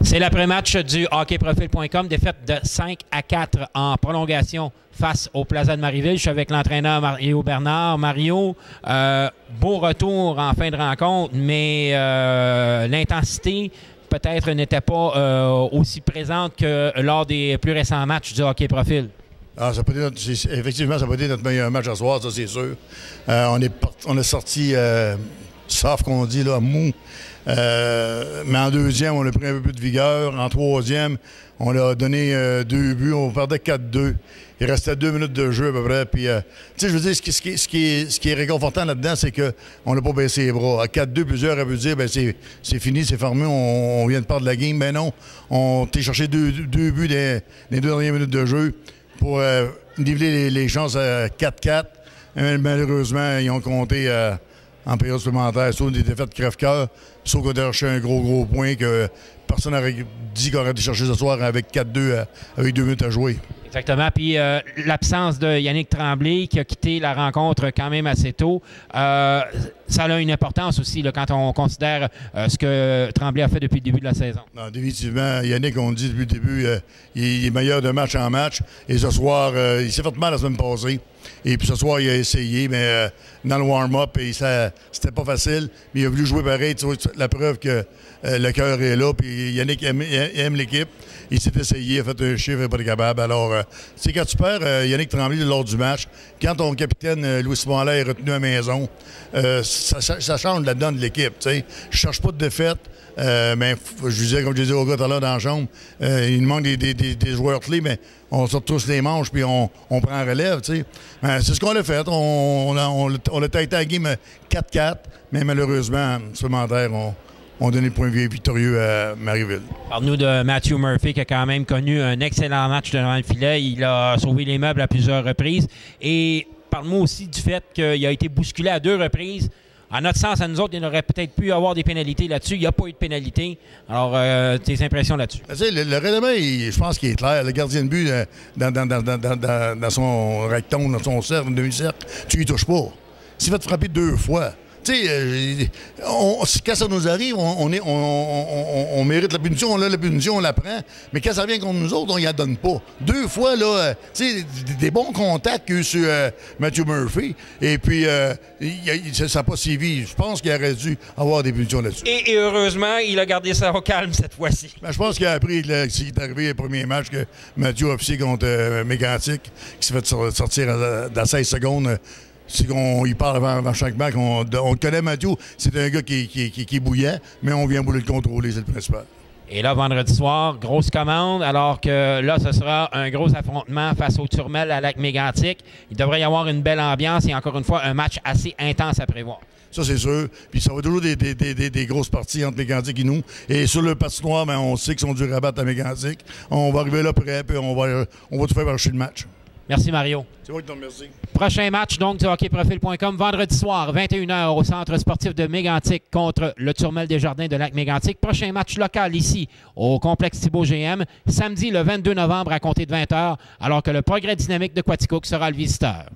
C'est l'après-match du hockeyprofil.com, défaite de 5-4 en prolongation face au Plaza de Marieville. Je suis avec l'entraîneur Mario Bernard. Mario, beau retour en fin de rencontre, mais l'intensité peut-être n'était pas aussi présente que lors des plus récents matchs du hockey profil. Ah, effectivement, ça n'a pas été notre meilleur match à soir, ça c'est sûr. On est sorti soft, qu'on dit, là, mou. Mais en deuxième, on a pris un peu plus de vigueur. En troisième, on a donné 2 buts. On perdait 4-2. Il restait 2 minutes de jeu à peu près. Puis, tu sais, je veux dire, ce qui est réconfortant là-dedans, c'est qu'on n'a pas baissé les bras. À 4-2, plusieurs avaient dit, ben c'est fini, c'est fermé, on vient de perdre la game. Mais non, on t'a cherché 2 buts dans les 2 dernières minutes de jeu pour niveler les chances à 4-4. Malheureusement, ils ont compté en période supplémentaire, sauf des défaites crève-cœur, sauf qu'on a cherché un gros point que personne n'aurait dit qu'on aurait été chercher ce soir avec 4-2, avec 2 minutes à jouer. Exactement. Puis l'absence de Yannick Tremblay qui a quitté la rencontre quand même assez tôt, ça a une importance aussi là, quand on considère ce que Tremblay a fait depuis le début de la saison. Non, définitivement, Yannick, on dit depuis le début, il est meilleur de match en match. Et ce soir, il s'est fait mal la semaine passée. Et puis ce soir, il a essayé, mais dans le warm-up, c'était pas facile. Mais il a voulu jouer pareil. Tu vois, la preuve que le cœur est là. Puis Yannick aime l'équipe. Il s'est essayé, il a fait un chiffre, il n'est pas capable. Alors, c'est quand tu perds Yannick Tremblay lors du match, quand ton capitaine Louis Simonet est retenu à la maison, ça change la donne de l'équipe. Je ne cherche pas de défaite. Mais je disais, comme je disais au gars tout à l'heure dans la chambre, il nous manque des joueurs clés, mais on sort tous les manches puis on prend relève. C'est ce qu'on a fait. On a taillé à la game 4-4, mais malheureusement, supplémentaires ont donné le point victorieux à Marieville. Parle-nous de Matthew Murphy qui a quand même connu un excellent match devant le filet. Il a sauvé les meubles à plusieurs reprises. Et parle-moi aussi du fait qu'il a été bousculé à 2 reprises. À notre sens, à nous autres, il aurait peut-être pu avoir des pénalités là-dessus. Il n'y a pas eu de pénalité. Alors, tes impressions là-dessus? Le règlement, je pense qu'il est clair. Le gardien de but, dans son rectangle, dans son cercle, demi-cercle, tu ne y touches pas. S'il va te frapper 2 fois, tu sais, quand ça nous arrive, on mérite la punition, on a la punition, on la prend. Mais quand ça vient contre nous autres, on n'y la donne pas. 2 fois, là, tu sais, des bons contacts qu'il y a eu sur Matthew Murphy. Et puis, ça n'a pas suivi. Je pense qu'il aurait dû avoir des punitions là-dessus. Et heureusement, il a gardé ça au calme cette fois-ci. Ben, je pense qu'il a appris ce qui est arrivé le premier match que Matthew a officié contre Mégantic, qui s'est fait sortir dans 16 secondes. C'est qu'on y parle avant chaque match. On le connaît, Mathieu. C'est un gars qui est bouillant, mais on vient vouloir le contrôler, c'est le principal. Et là, vendredi soir, grosse commande, alors que là, ce sera un gros affrontement face au Turmel à Lac-Mégantic. Il devrait y avoir une belle ambiance et encore une fois, un match assez intense à prévoir. Ça, c'est sûr. Puis ça va toujours des grosses parties entre Mégantic et nous. Et sur le patinoire, ben, on sait qu'ils sont durs à battre à Mégantic. On va arriver là près, puis on va tout faire marcher le match. Merci, Mario. C'est moi qui te remercie. Prochain match, donc, du hockeyprofil.com, vendredi soir, 21h, au centre sportif de Mégantic contre le Turmel des Jardins de Lac-Mégantic. Prochain match local ici, au complexe Thibault-GM, samedi le 22 novembre à compter de 20h, alors que le Progrès Dynamique de Quaticook sera le visiteur.